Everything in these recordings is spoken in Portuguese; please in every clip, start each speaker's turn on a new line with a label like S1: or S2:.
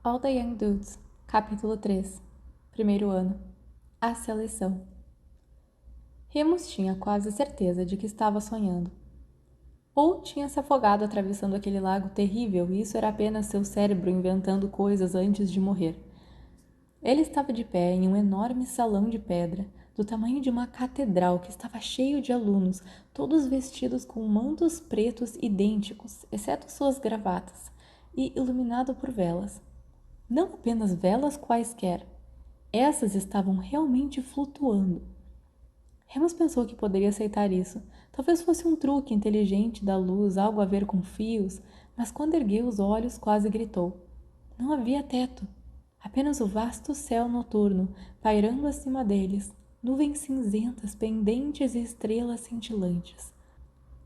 S1: All the Young Dudes, capítulo 3, primeiro ano. A seleção. Remus tinha quase certeza de que estava sonhando. Ou tinha se afogado atravessando aquele lago terrível e isso era apenas seu cérebro inventando coisas antes de morrer. Ele estava de pé em um enorme salão de pedra, do tamanho de uma catedral que estava cheio de alunos, todos vestidos com mantos pretos idênticos, exceto suas gravatas, e iluminado por velas. Não apenas velas quaisquer. Essas estavam realmente flutuando. Remus pensou que poderia aceitar isso. Talvez fosse um truque inteligente da luz, algo a ver com fios, mas quando ergueu os olhos quase gritou. Não havia teto. Apenas o vasto céu noturno, pairando acima deles, nuvens cinzentas, pendentes e estrelas cintilantes.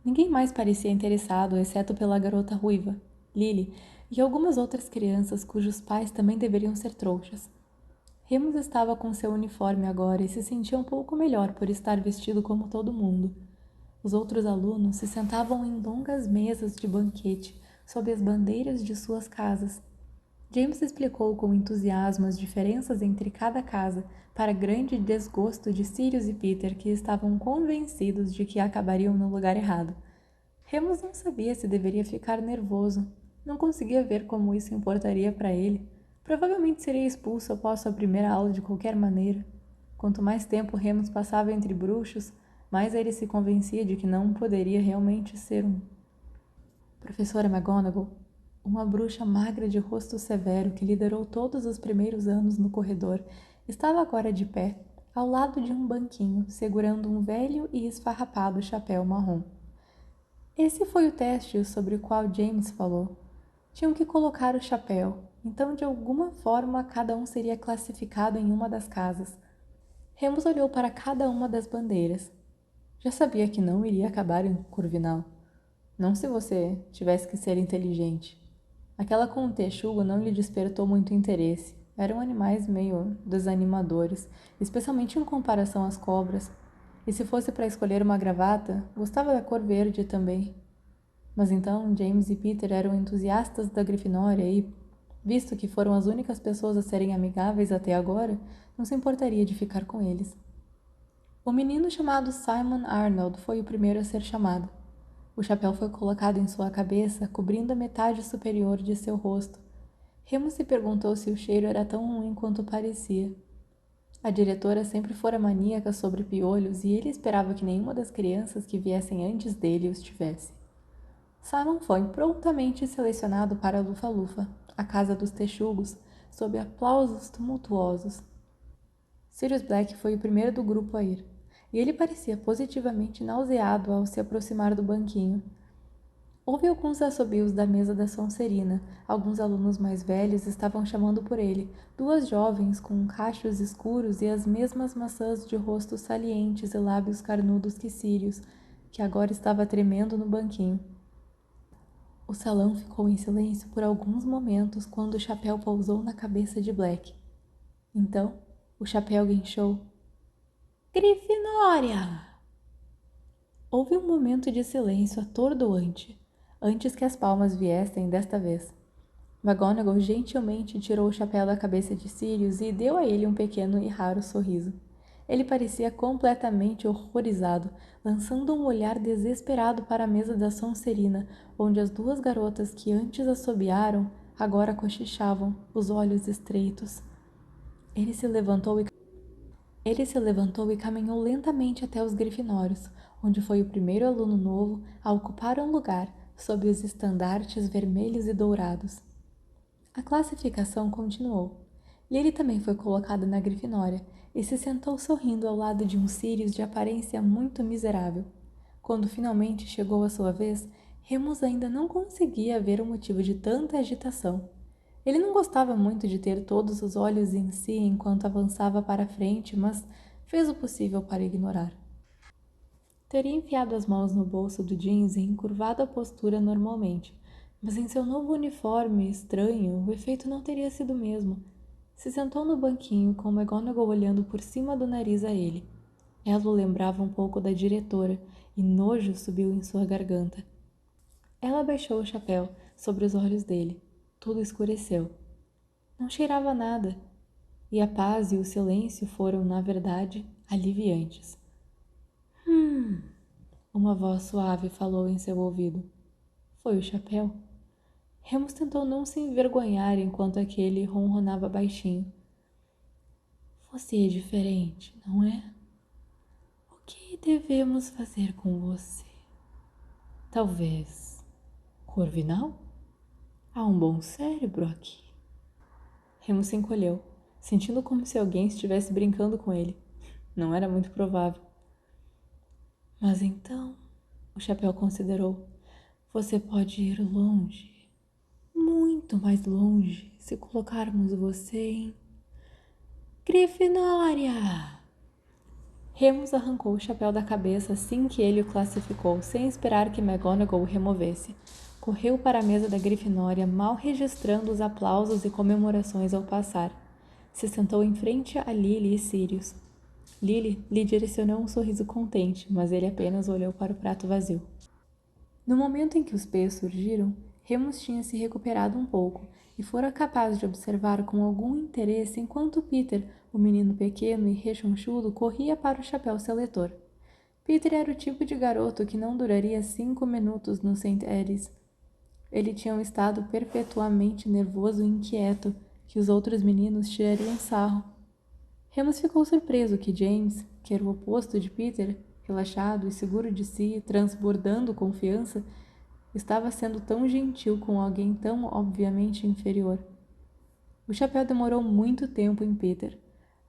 S1: Ninguém mais parecia interessado, exceto pela garota ruiva, Lily, e algumas outras crianças cujos pais também deveriam ser trouxas. Remus estava com seu uniforme agora e se sentia um pouco melhor por estar vestido como todo mundo. Os outros alunos se sentavam em longas mesas de banquete, sob as bandeiras de suas casas. James explicou com entusiasmo as diferenças entre cada casa, para grande desgosto de Sirius e Peter, que estavam convencidos de que acabariam no lugar errado. Remus não sabia se deveria ficar nervoso. Não conseguia ver como isso importaria para ele. Provavelmente seria expulso após sua primeira aula de qualquer maneira. Quanto mais tempo Remus passava entre bruxos, mais ele se convencia de que não poderia realmente ser um. Professora McGonagall, uma bruxa magra de rosto severo que liderou todos os primeiros anos no corredor, estava agora de pé, ao lado de um banquinho, segurando um velho e esfarrapado chapéu marrom. Esse foi o teste sobre o qual James falou. Tinham que colocar o chapéu, então de alguma forma cada um seria classificado em uma das casas. Remus olhou para cada uma das bandeiras. Já sabia que não iria acabar em Corvinal. Não se você tivesse que ser inteligente. Aquela com o texugo não lhe despertou muito interesse. Eram animais meio desanimadores, especialmente em comparação às cobras. E se fosse para escolher uma gravata, gostava da cor verde também. Mas então James e Peter eram entusiastas da Grifinória e, visto que foram as únicas pessoas a serem amigáveis até agora, não se importaria de ficar com eles. O menino chamado Simon Arnold foi o primeiro a ser chamado. O chapéu foi colocado em sua cabeça, cobrindo a metade superior de seu rosto. Remus se perguntou se o cheiro era tão ruim quanto parecia. A diretora sempre fora maníaca sobre piolhos e ele esperava que nenhuma das crianças que viessem antes dele os tivesse. Simon foi prontamente selecionado para Lufa-Lufa, a casa dos texugos, sob aplausos tumultuosos. Sirius Black foi o primeiro do grupo a ir, e ele parecia positivamente nauseado ao se aproximar do banquinho. Houve alguns assobios da mesa da Sonserina. Alguns alunos mais velhos estavam chamando por ele, duas jovens com cachos escuros e as mesmas maçãs de rostos salientes e lábios carnudos que Sirius, que agora estava tremendo no banquinho. O salão ficou em silêncio por alguns momentos quando o chapéu pousou na cabeça de Black. Então, o chapéu guinchou. Grifinória! Houve um momento de silêncio atordoante, antes que as palmas viessem desta vez. McGonagall gentilmente tirou o chapéu da cabeça de Sirius e deu a ele um pequeno e raro sorriso. Ele parecia completamente horrorizado, lançando um olhar desesperado para a mesa da Sonserina, onde as duas garotas que antes assobiaram, agora cochichavam, os olhos estreitos. Ele se levantou e caminhou lentamente até os grifinórios, onde foi o primeiro aluno novo a ocupar um lugar sob os estandartes vermelhos e dourados. A classificação continuou. Lily também foi colocada na Grifinória e se sentou sorrindo ao lado de um Sirius de aparência muito miserável. Quando finalmente chegou a sua vez, Remus ainda não conseguia ver o motivo de tanta agitação. Ele não gostava muito de ter todos os olhos em si enquanto avançava para a frente, mas fez o possível para ignorar. Teria enfiado as mãos no bolso do jeans e encurvado a postura normalmente, mas em seu novo uniforme estranho, o efeito não teria sido o mesmo. Se sentou no banquinho, com McGonagall olhando por cima do nariz a ele. Ela o lembrava um pouco da diretora, e nojo subiu em sua garganta. Ela baixou o chapéu sobre os olhos dele. Tudo escureceu. Não cheirava nada, e a paz e o silêncio foram, na verdade, aliviantes. Uma voz suave falou em seu ouvido. Foi o chapéu. Remus tentou não se envergonhar enquanto aquele ronronava baixinho. Você é diferente, não é? O que devemos fazer com você? Talvez Corvinal? Há um bom cérebro aqui. Remus se encolheu, sentindo como se alguém estivesse brincando com ele. Não era muito provável. Mas então, o chapéu considerou, você pode ir longe, muito mais longe, se colocarmos você em Grifinória! Remus arrancou o chapéu da cabeça assim que ele o classificou, sem esperar que McGonagall o removesse. Correu para a mesa da Grifinória, mal registrando os aplausos e comemorações ao passar. Se sentou em frente a Lily e Sirius. Lily lhe direcionou um sorriso contente, mas ele apenas olhou para o prato vazio. No momento em que os pés surgiram, Remus tinha se recuperado um pouco e fora capaz de observar com algum interesse enquanto Peter, o menino pequeno e rechonchudo, corria para o chapéu seletor. Peter era o tipo de garoto que não duraria 5 minutos no St. Edis. Ele tinha um estado perpetuamente nervoso e inquieto, que os outros meninos tirariam sarro. Remus ficou surpreso que James, que era o oposto de Peter, relaxado e seguro de si, transbordando confiança, estava sendo tão gentil com alguém tão obviamente inferior. O chapéu demorou muito tempo em Peter.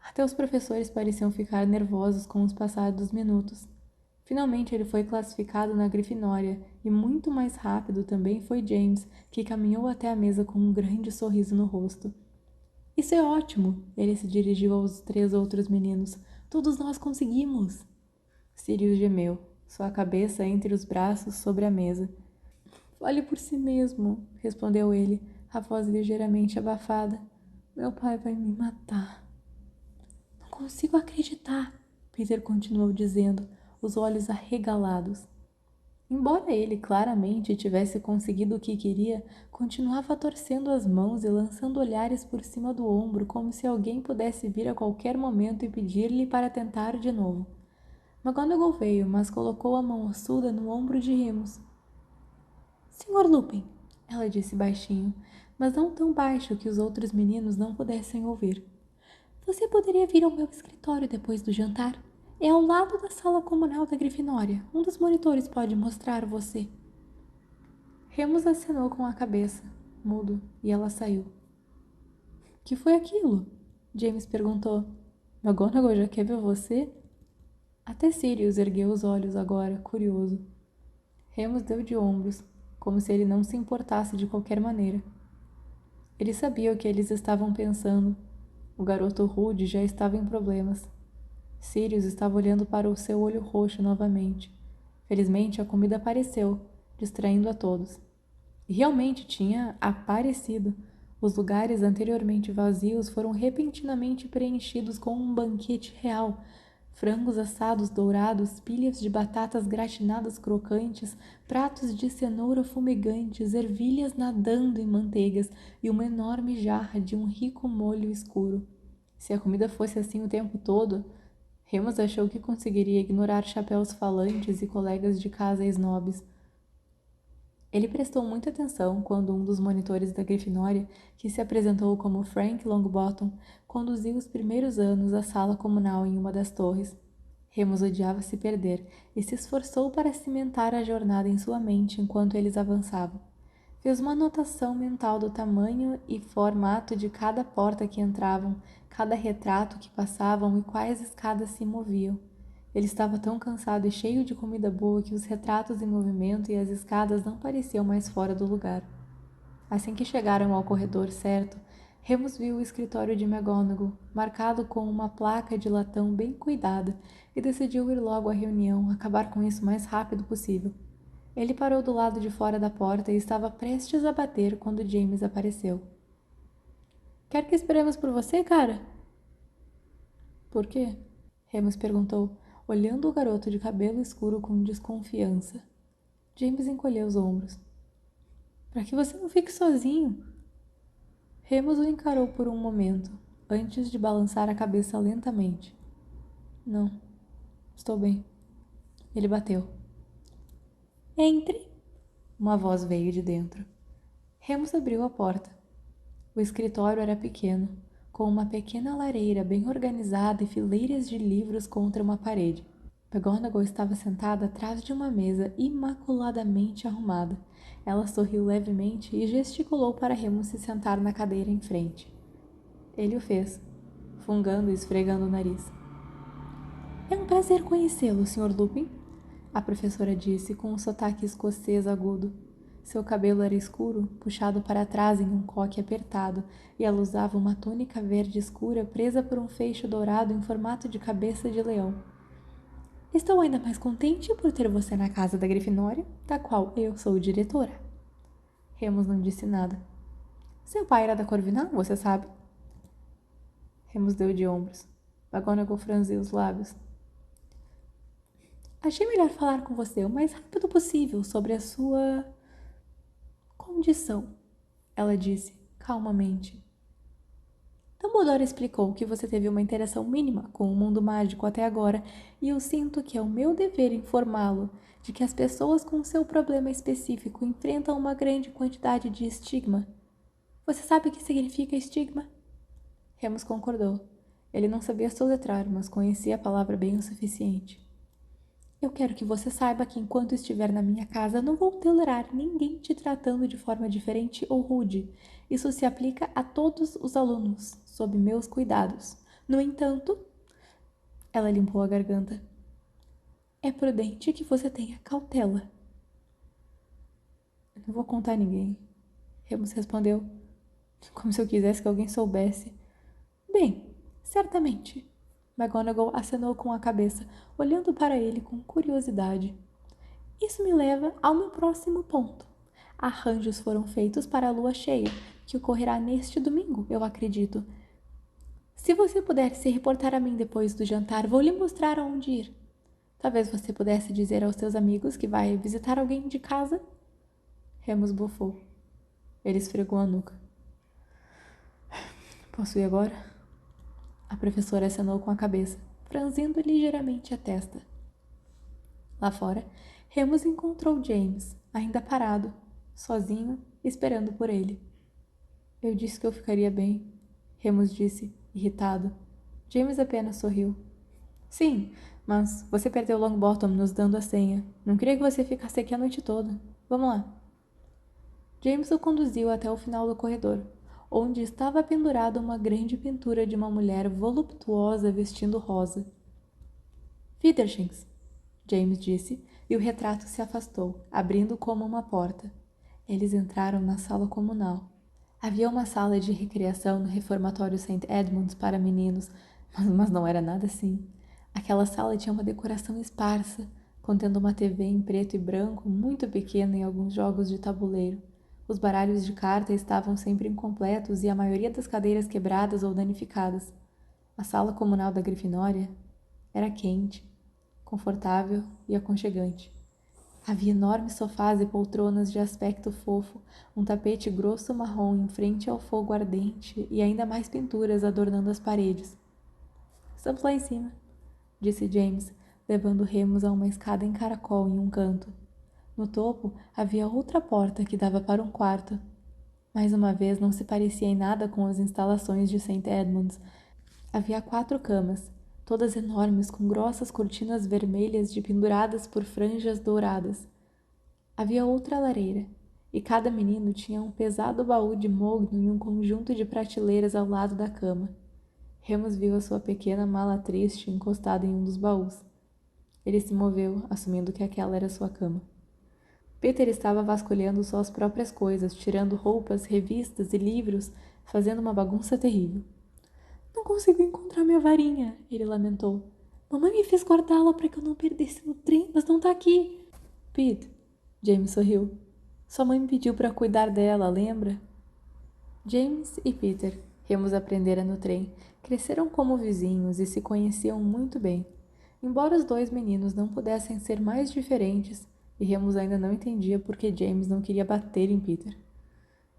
S1: Até os professores pareciam ficar nervosos com os passados minutos. Finalmente ele foi classificado na Grifinória, e muito mais rápido também foi James, que caminhou até a mesa com um grande sorriso no rosto. Isso é ótimo! Ele se dirigiu aos 3 outros meninos. Todos nós conseguimos! Sirius gemeu, sua cabeça entre os braços sobre a mesa. Fale por si mesmo, respondeu ele, a voz ligeiramente abafada. Meu pai vai me matar. Não consigo acreditar, Peter continuou dizendo, os olhos arregalados. Embora ele claramente tivesse conseguido o que queria, continuava torcendo as mãos e lançando olhares por cima do ombro como se alguém pudesse vir a qualquer momento e pedir-lhe para tentar de novo. McGonagall veio, mas colocou a mão ossuda no ombro de Remus. Sr. Lupin, ela disse baixinho, mas não tão baixo que os outros meninos não pudessem ouvir. Você poderia vir ao meu escritório depois do jantar? É ao lado da sala comunal da Grifinória. Um dos monitores pode mostrar você. Remus acenou com a cabeça, mudo, e ela saiu. Que foi aquilo? James perguntou. McGonagall já quer ver você? Até Sirius ergueu os olhos agora, curioso. Remus deu de ombros, como se ele não se importasse de qualquer maneira. Ele sabia o que eles estavam pensando. O garoto rude já estava em problemas. Sirius estava olhando para o seu olho roxo novamente. Felizmente, a comida apareceu, distraindo a todos. E realmente tinha aparecido. Os lugares anteriormente vazios foram repentinamente preenchidos com um banquete real. Frangos assados dourados, pilhas de batatas gratinadas crocantes, pratos de cenoura fumegantes, ervilhas nadando em manteigas e uma enorme jarra de um rico molho escuro. Se a comida fosse assim o tempo todo, Remus achou que conseguiria ignorar chapéus falantes e colegas de casa snobs. Ele prestou muita atenção quando um dos monitores da Grifinória, que se apresentou como Frank Longbottom, conduziu os primeiros anos à sala comunal em uma das torres. Remus odiava se perder e se esforçou para cimentar a jornada em sua mente enquanto eles avançavam. Fez uma anotação mental do tamanho e formato de cada porta que entravam, cada retrato que passavam e quais escadas se moviam. Ele estava tão cansado e cheio de comida boa que os retratos em movimento e as escadas não pareciam mais fora do lugar. Assim que chegaram ao corredor certo, Remus viu o escritório de McGonagall, marcado com uma placa de latão bem cuidada, e decidiu ir logo à reunião, acabar com isso o mais rápido possível. Ele parou do lado de fora da porta e estava prestes a bater quando James apareceu. Quer que esperemos por você, cara? Por quê? Remus perguntou, olhando o garoto de cabelo escuro com desconfiança. James encolheu os ombros. Para que você não fique sozinho. Remus o encarou por um momento, antes de balançar a cabeça lentamente. Não, estou bem. Ele bateu. Entre! Uma voz veio de dentro. Remus abriu a porta. O escritório era pequeno, com uma pequena lareira bem organizada e fileiras de livros contra uma parede. McGonagall estava sentada atrás de uma mesa imaculadamente arrumada. Ela sorriu levemente e gesticulou para Remus se sentar na cadeira em frente. Ele o fez, fungando e esfregando o nariz. É um prazer conhecê-lo, Sr. Lupin, a professora disse com um sotaque escocês agudo. Seu cabelo era escuro, puxado para trás em um coque apertado, e ela usava uma túnica verde escura presa por um feixe dourado em formato de cabeça de leão. Estou ainda mais contente por ter você na casa da Grifinória, da qual eu sou diretora. Remus não disse nada. Seu pai era da Corvinal, você sabe? Remus deu de ombros. McGonagall franziu os lábios. Achei melhor falar com você o mais rápido possível sobre a sua condição, ela disse, calmamente. Dumbledore explicou que você teve uma interação mínima com o mundo mágico até agora, e eu sinto que é o meu dever informá-lo de que as pessoas com seu problema específico enfrentam uma grande quantidade de estigma. Você sabe o que significa estigma? Remus concordou. Ele não sabia soletrar, mas conhecia a palavra bem o suficiente. Eu quero que você saiba que enquanto estiver na minha casa, não vou tolerar ninguém te tratando de forma diferente ou rude. Isso se aplica a todos os alunos, sob meus cuidados. No entanto, ela limpou a garganta. É prudente que você tenha cautela. Eu não vou contar a ninguém, Remus respondeu, como se eu quisesse que alguém soubesse. Bem, certamente. McGonagall acenou com a cabeça, olhando para ele com curiosidade. Isso me leva ao meu próximo ponto. Arranjos foram feitos para a lua cheia, que ocorrerá neste domingo, eu acredito. Se você puder se reportar a mim depois do jantar, vou lhe mostrar aonde ir. Talvez você pudesse dizer aos seus amigos que vai visitar alguém de casa? Remus bufou. Ele esfregou a nuca. Posso ir agora? A professora acenou com a cabeça, franzindo ligeiramente a testa. Lá fora, Remus encontrou James, ainda parado, sozinho, esperando por ele. Eu disse que eu ficaria bem, Remus disse, irritado. James apenas sorriu. Sim, mas você perdeu Longbottom nos dando a senha. Não queria que você ficasse aqui a noite toda. Vamos lá. James o conduziu até o final do corredor, onde estava pendurada uma grande pintura de uma mulher voluptuosa vestindo rosa. Withershins, James disse, e o retrato se afastou, abrindo como uma porta. Eles entraram na sala comunal. Havia uma sala de recreação no reformatório St. Edmunds para meninos, mas não era nada assim. Aquela sala tinha uma decoração esparsa, contendo uma TV em preto e branco muito pequena e alguns jogos de tabuleiro. Os baralhos de carta estavam sempre incompletos e a maioria das cadeiras quebradas ou danificadas. A sala comunal da Grifinória era quente, confortável e aconchegante. Havia enormes sofás e poltronas de aspecto fofo, um tapete grosso marrom em frente ao fogo ardente e ainda mais pinturas adornando as paredes. Estamos lá em cima, disse James, levando Remus a uma escada em caracol em um canto. No topo havia outra porta que dava para um quarto. Mais uma vez não se parecia em nada com as instalações de St. Edmunds. Havia 4 camas, todas enormes com grossas cortinas vermelhas penduradas por franjas douradas. Havia outra lareira, e cada menino tinha um pesado baú de mogno e um conjunto de prateleiras ao lado da cama. Remus viu a sua pequena mala triste encostada em um dos baús. Ele se moveu, assumindo que aquela era sua cama. Peter estava vasculhando suas próprias coisas, tirando roupas, revistas e livros, fazendo uma bagunça terrível. Não consigo encontrar minha varinha, ele lamentou. Mamãe me fez guardá-la para que eu não perdesse no trem, mas não tá aqui. Pete, James sorriu. Sua mãe me pediu para cuidar dela, lembra? James e Peter, Remus aprendera no trem, cresceram como vizinhos e se conheciam muito bem. Embora os 2 meninos não pudessem ser mais diferentes, e Remus ainda não entendia por que James não queria bater em Peter.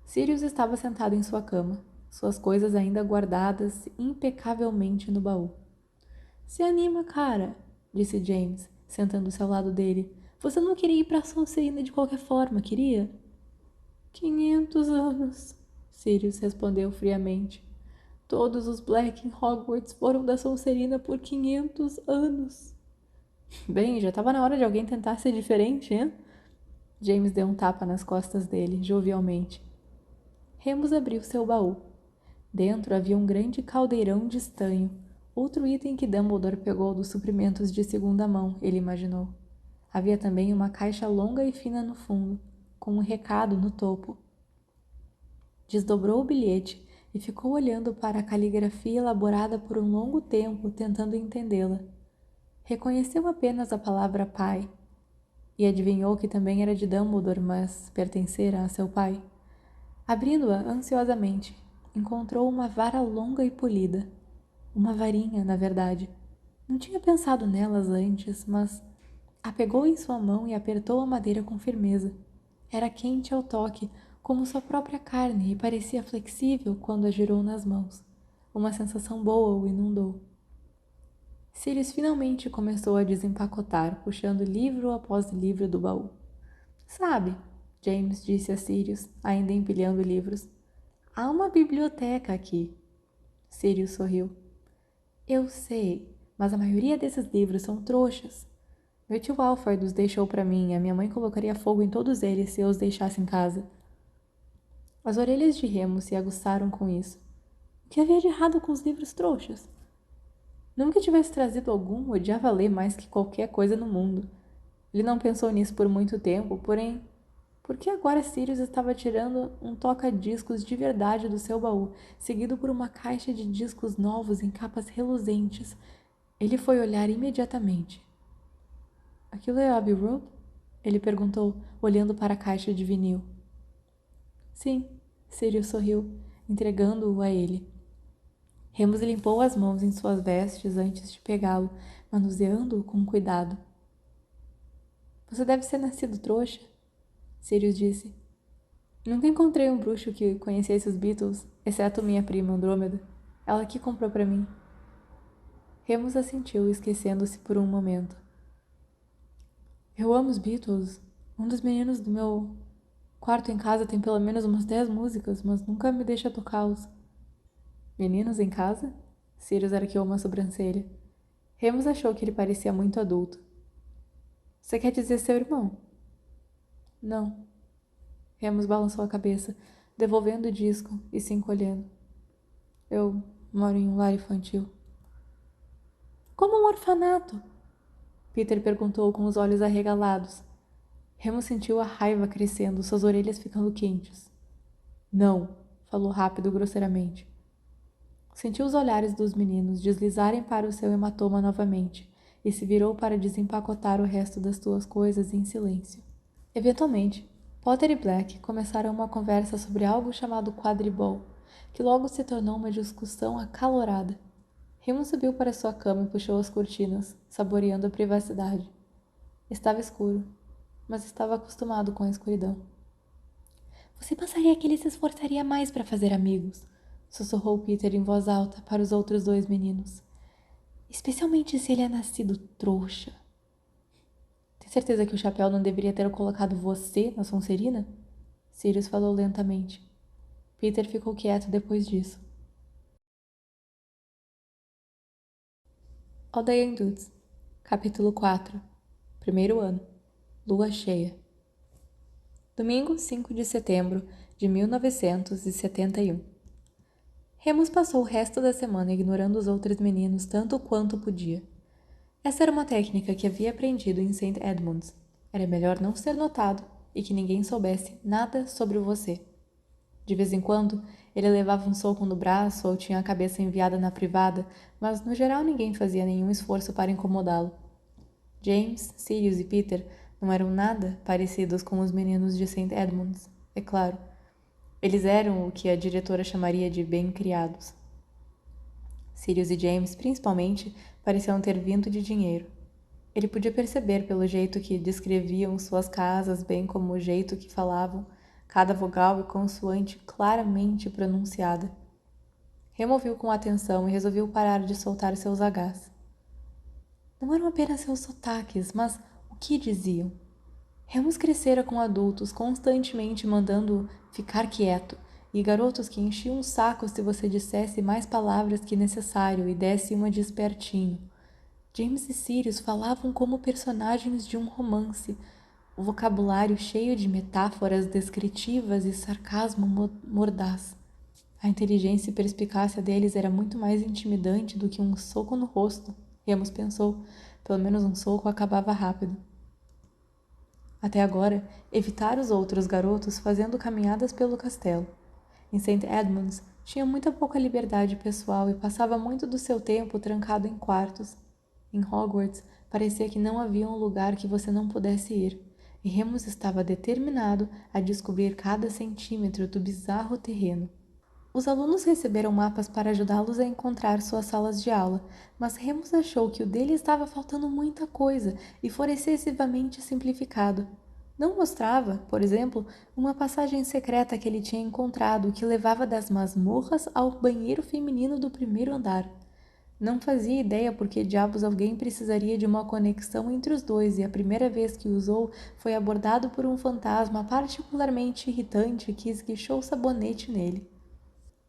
S1: Sirius estava sentado em sua cama. suas coisas ainda guardadas impecavelmente no baú. Se anima, cara, disse James, sentando-se ao lado dele. Você não queria ir para a Sonserina de qualquer forma, queria? 500 anos, Sirius respondeu friamente. Todos os Black em Hogwarts foram da Sonserina por 500 anos. Bem, já estava na hora de alguém tentar ser diferente, hein? James deu um tapa nas costas dele, jovialmente. Remus abriu seu baú. Dentro havia um grande caldeirão de estanho, outro item que Dumbledore pegou dos suprimentos de segunda mão, ele imaginou. Havia também uma caixa longa e fina no fundo, com um recado no topo. Desdobrou o bilhete e ficou olhando para a caligrafia elaborada por um longo tempo, tentando entendê-la. Reconheceu apenas a palavra pai, e adivinhou que também era de Dumbledore, mas pertencera a seu pai. Abrindo-a ansiosamente, encontrou uma vara longa e polida. Uma varinha, na verdade. Não tinha pensado nelas antes, mas a pegou em sua mão e apertou a madeira com firmeza. Era quente ao toque, como sua própria carne, e parecia flexível quando a girou nas mãos. Uma sensação boa o inundou. Sirius finalmente começou a desempacotar, puxando livro após livro do baú. Sabe, James disse a Sirius, ainda empilhando livros. Há uma biblioteca aqui. Sirius sorriu. Eu sei, mas a maioria desses livros são trouxas. Meu tio Alfred os deixou para mim e a minha mãe colocaria fogo em todos eles se eu os deixasse em casa. As orelhas de Remus se aguçaram com isso. O que havia de errado com os livros trouxas? Nunca tivesse trazido algum, odiava ler mais que qualquer coisa no mundo. Ele não pensou nisso por muito tempo, porém, por que agora Sirius estava tirando um toca-discos de verdade do seu baú, seguido por uma caixa de discos novos em capas reluzentes? Ele foi olhar imediatamente. Aquilo é Abbey Road? Ele perguntou, olhando para a caixa de vinil. Sim, Sirius sorriu, entregando-o a ele. Remus limpou as mãos em suas vestes antes de pegá-lo, manuseando-o com cuidado. Você deve ser nascido trouxa, Sirius disse. Nunca encontrei um bruxo que conhecesse os Beatles, exceto minha prima Andrômeda. Ela que comprou para mim. Remus assentiu, esquecendo-se por um momento. Eu amo os Beatles. Um dos meninos do meu quarto em casa tem pelo menos umas 10 músicas, mas nunca me deixa tocá-los. Meninos em casa? Sirius arqueou uma sobrancelha. Remus achou que ele parecia muito adulto. Você quer dizer seu irmão? Não. Remus balançou a cabeça, devolvendo o disco e se encolhendo. Eu moro em um lar infantil. Como um orfanato? Peter perguntou com os olhos arregalados. Remus sentiu a raiva crescendo, suas orelhas ficando quentes. Não, falou rápido grosseiramente. Sentiu os olhares dos meninos deslizarem para o seu hematoma novamente e se virou para desempacotar o resto das suas coisas em silêncio. Eventualmente, Potter e Black começaram uma conversa sobre algo chamado quadribol, que logo se tornou uma discussão acalorada. Remus subiu para sua cama e puxou as cortinas, saboreando a privacidade. Estava escuro, mas estava acostumado com a escuridão. Você pensaria que ele se esforçaria mais para fazer amigos, sussurrou Peter em voz alta para os outros dois meninos. Especialmente se ele é nascido trouxa. Tem certeza que o chapéu não deveria ter colocado você na Sonserina? Sirius falou lentamente. Peter ficou quieto depois disso. Aldeia em Dutz, capítulo 4. Primeiro ano. Lua cheia. Domingo 5 de setembro de 1971. Remus passou o resto da semana ignorando os outros meninos tanto quanto podia. Essa era uma técnica que havia aprendido em St. Edmunds. Era melhor não ser notado e que ninguém soubesse nada sobre você. De vez em quando, ele levava um soco no braço ou tinha a cabeça enviada na privada, mas no geral ninguém fazia nenhum esforço para incomodá-lo. James, Sirius e Peter não eram nada parecidos com os meninos de St. Edmunds, é claro. Eles eram o que a diretora chamaria de bem-criados. Sirius e James, principalmente, pareciam ter vindo de dinheiro. Ele podia perceber pelo jeito que descreviam suas casas, bem como o jeito que falavam, cada vogal e consoante claramente pronunciada. Remo ouviu com atenção e resolveu parar de soltar seus agás. Não eram apenas seus sotaques, mas o que diziam. Remus crescera com adultos constantemente mandando ficar quieto, e garotos que enchiam o saco se você dissesse mais palavras que necessário e desse uma de espertinho. James e Sirius falavam como personagens de um romance, o vocabulário cheio de metáforas descritivas e sarcasmo mordaz. A inteligência e perspicácia deles era muito mais intimidante do que um soco no rosto, Remus pensou. Pelo menos um soco acabava rápido. Até agora, evitara os outros garotos fazendo caminhadas pelo castelo. Em St. Edmunds, tinha muita pouca liberdade pessoal e passava muito do seu tempo trancado em quartos. Em Hogwarts, parecia que não havia um lugar que você não pudesse ir, e Remus estava determinado a descobrir cada centímetro do bizarro terreno. Os alunos receberam mapas para ajudá-los a encontrar suas salas de aula, mas Remus achou que o dele estava faltando muita coisa e fora excessivamente simplificado. Não mostrava, por exemplo, uma passagem secreta que ele tinha encontrado que levava das masmorras ao banheiro feminino do primeiro andar. Não fazia ideia por que diabos alguém precisaria de uma conexão entre os dois, e a primeira vez que usou foi abordado por um fantasma particularmente irritante que esguichou sabonete nele.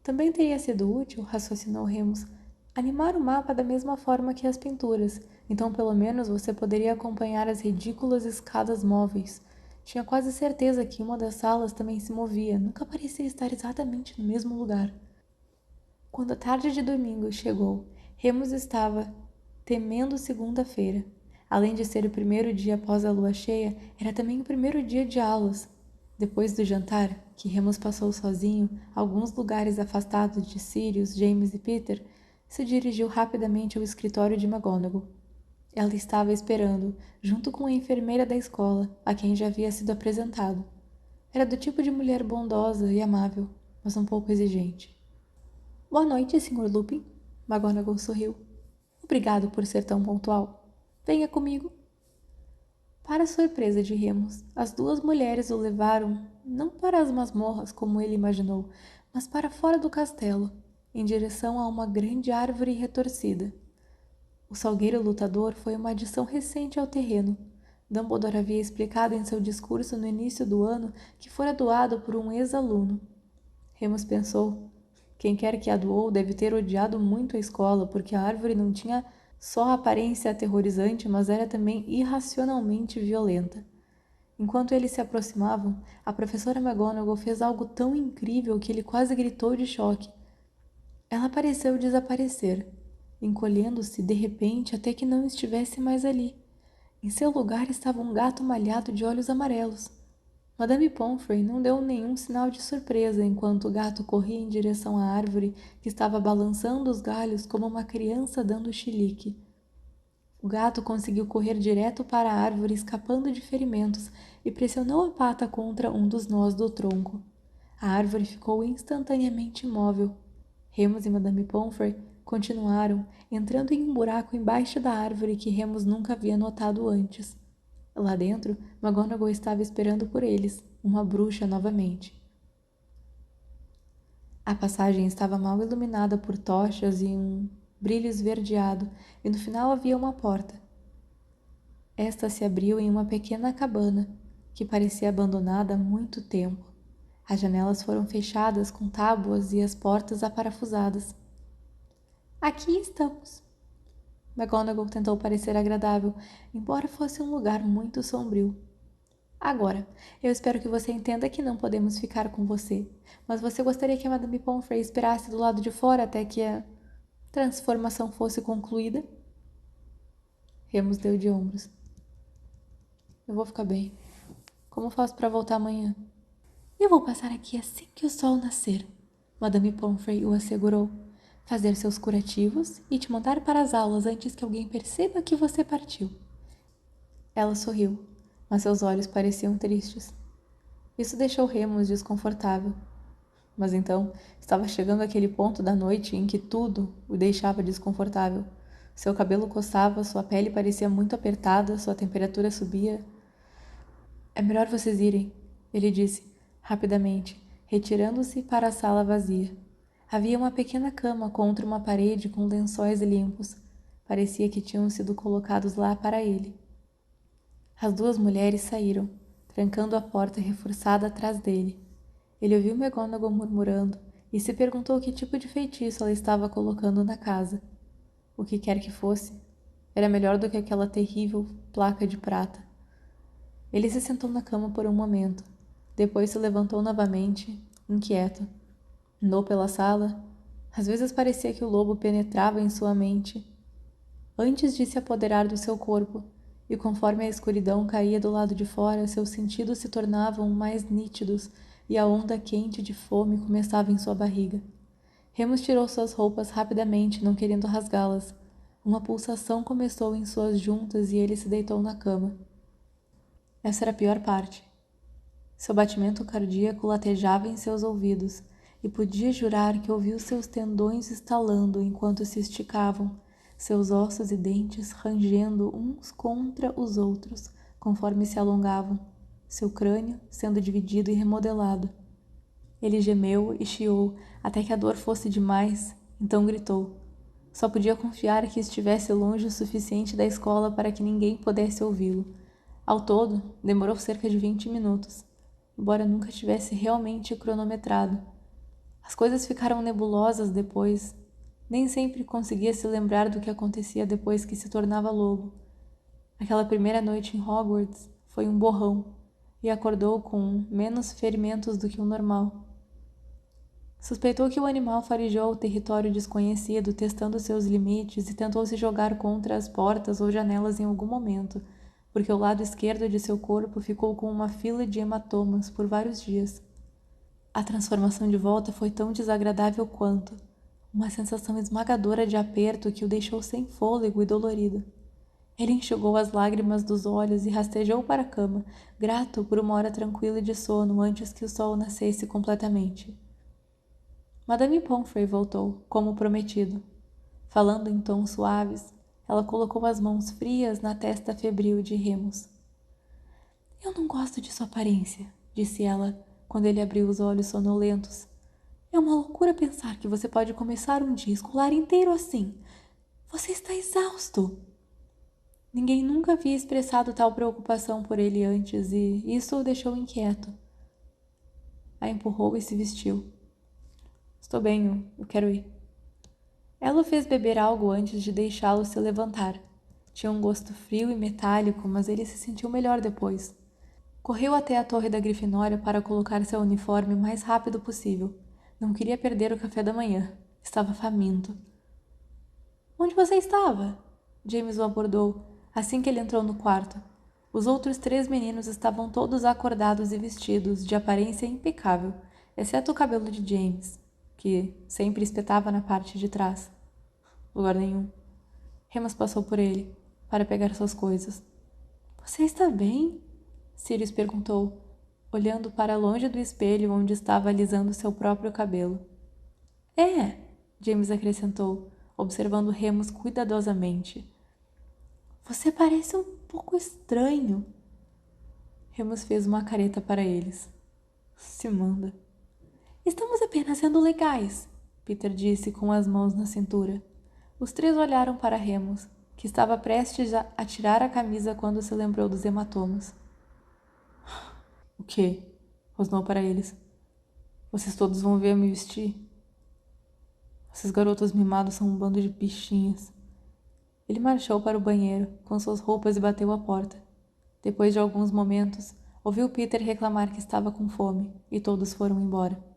S1: Também teria sido útil, raciocinou Remus, animar o mapa da mesma forma que as pinturas, então pelo menos você poderia acompanhar as ridículas escadas móveis. Tinha quase certeza que uma das salas também se movia, nunca parecia estar exatamente no mesmo lugar. Quando a tarde de domingo chegou, Remus estava temendo segunda-feira. Além de ser o primeiro dia após a lua cheia, era também o primeiro dia de aulas. Depois do jantar, que Remus passou sozinho, a alguns lugares afastados de Sirius, James e Peter, se dirigiu rapidamente ao escritório de McGonagall. Ela estava esperando, junto com a enfermeira da escola, a quem já havia sido apresentado. Era do tipo de mulher bondosa e amável, mas um pouco exigente. Boa noite, Sr. Lupin. McGonagall sorriu. Obrigado por ser tão pontual. Venha comigo. Para surpresa de Remus, as duas mulheres o levaram não para as masmorras como ele imaginou, mas para fora do castelo, em direção a uma grande árvore retorcida. O salgueiro lutador foi uma adição recente ao terreno. Dumbledore havia explicado em seu discurso no início do ano que fora doado por um ex-aluno. Remus pensou: quem quer que a doou deve ter odiado muito a escola, porque a árvore não tinha só aparência aterrorizante, mas era também irracionalmente violenta. Enquanto eles se aproximavam, a professora McGonagall fez algo tão incrível que ele quase gritou de choque. Ela pareceu desaparecer, encolhendo-se de repente até que não estivesse mais ali. Em seu lugar estava um gato malhado de olhos amarelos. Madame Pomfrey não deu nenhum sinal de surpresa enquanto o gato corria em direção à árvore que estava balançando os galhos como uma criança dando chilique. O gato conseguiu correr direto para a árvore, escapando de ferimentos, e pressionou a pata contra um dos nós do tronco. A árvore ficou instantaneamente imóvel. Remus e Madame Pomfrey continuaram, entrando em um buraco embaixo da árvore que Remus nunca havia notado antes. Lá dentro, McGonagall estava esperando por eles, uma bruxa novamente. A passagem estava mal iluminada por tochas e um brilho esverdeado, e no final havia uma porta. Esta se abriu em uma pequena cabana, que parecia abandonada há muito tempo. As janelas foram fechadas com tábuas e as portas aparafusadas. Aqui estamos. McGonagall tentou parecer agradável, embora fosse um lugar muito sombrio. Agora, eu espero que você entenda que não podemos ficar com você, mas você gostaria que a Madame Pomfrey esperasse do lado de fora até que a transformação fosse concluída? Remus deu de ombros. Eu vou ficar bem. Como faço para voltar amanhã? Eu vou passar aqui assim que o sol nascer, Madame Pomfrey o assegurou. Fazer seus curativos e te mandar para as aulas antes que alguém perceba que você partiu. Ela sorriu, mas seus olhos pareciam tristes. Isso deixou Remus desconfortável. Mas então, estava chegando aquele ponto da noite em que tudo o deixava desconfortável. Seu cabelo coçava, sua pele parecia muito apertada, sua temperatura subia. É melhor vocês irem, ele disse, rapidamente, retirando-se para a sala vazia. Havia uma pequena cama contra uma parede com lençóis limpos. Parecia que tinham sido colocados lá para ele. As duas mulheres saíram, trancando a porta reforçada atrás dele. Ele ouviu McGonagall murmurando e se perguntou que tipo de feitiço ela estava colocando na casa. O que quer que fosse, era melhor do que aquela terrível placa de prata. Ele se sentou na cama por um momento. Depois se levantou novamente, inquieto. Andou pela sala. Às vezes parecia que o lobo penetrava em sua mente, antes de se apoderar do seu corpo, e conforme a escuridão caía do lado de fora, seus sentidos se tornavam mais nítidos e a onda quente de fome começava em sua barriga. Remus tirou suas roupas rapidamente, não querendo rasgá-las. Uma pulsação começou em suas juntas e ele se deitou na cama. Essa era a pior parte. Seu batimento cardíaco latejava em seus ouvidos, e podia jurar que ouviu seus tendões estalando enquanto se esticavam, seus ossos e dentes rangendo uns contra os outros, conforme se alongavam, seu crânio sendo dividido e remodelado. Ele gemeu e chiou até que a dor fosse demais, então gritou. Só podia confiar que estivesse longe o suficiente da escola para que ninguém pudesse ouvi-lo. Ao todo, demorou cerca de 20 minutos, embora nunca tivesse realmente cronometrado. As coisas ficaram nebulosas depois. Nem sempre conseguia se lembrar do que acontecia depois que se tornava lobo. Aquela primeira noite em Hogwarts foi um borrão, e acordou com menos ferimentos do que o normal. Suspeitou que o animal farejou o território desconhecido, testando seus limites, e tentou se jogar contra as portas ou janelas em algum momento, porque o lado esquerdo de seu corpo ficou com uma fila de hematomas por vários dias. A transformação de volta foi tão desagradável quanto, uma sensação esmagadora de aperto que o deixou sem fôlego e dolorido. Ele enxugou as lágrimas dos olhos e rastejou para a cama, grato por uma hora tranquila de sono antes que o sol nascesse completamente. Madame Pomfrey voltou, como prometido. Falando em tons suaves, ela colocou as mãos frias na testa febril de Remus. Eu não gosto de sua aparência, disse ela, quando ele abriu os olhos sonolentos. É uma loucura pensar que você pode começar um dia escolar inteiro assim. Você está exausto. Ninguém nunca havia expressado tal preocupação por ele antes e isso o deixou inquieto. A empurrou e se vestiu. Estou bem, eu quero ir. Ela o fez beber algo antes de deixá-lo se levantar. Tinha um gosto frio e metálico, mas ele se sentiu melhor depois. Correu até a torre da Grifinória para colocar seu uniforme o mais rápido possível. Não queria perder o café da manhã. Estava faminto. Onde você estava? James o abordou, assim que ele entrou no quarto. Os outros 3 meninos estavam todos acordados e vestidos, de aparência impecável, exceto o cabelo de James, que sempre espetava na parte de trás. Lugar nenhum. Remus passou por ele, para pegar suas coisas. Você está bem? Sirius perguntou, olhando para longe do espelho onde estava alisando seu próprio cabelo. É, James acrescentou, observando Remus cuidadosamente. Você parece um pouco estranho. Remus fez uma careta para eles. Se manda. Estamos apenas sendo legais, Peter disse com as mãos na cintura. Os 3 olharam para Remus, que estava prestes a tirar a camisa quando se lembrou dos hematomas. O quê? Rosnou para eles. Vocês todos vão ver eu me vestir? Esses garotos mimados são um bando de bichinhas. Ele marchou para o banheiro, com suas roupas e bateu a porta. Depois de alguns momentos, ouviu Peter reclamar que estava com fome, e todos foram embora.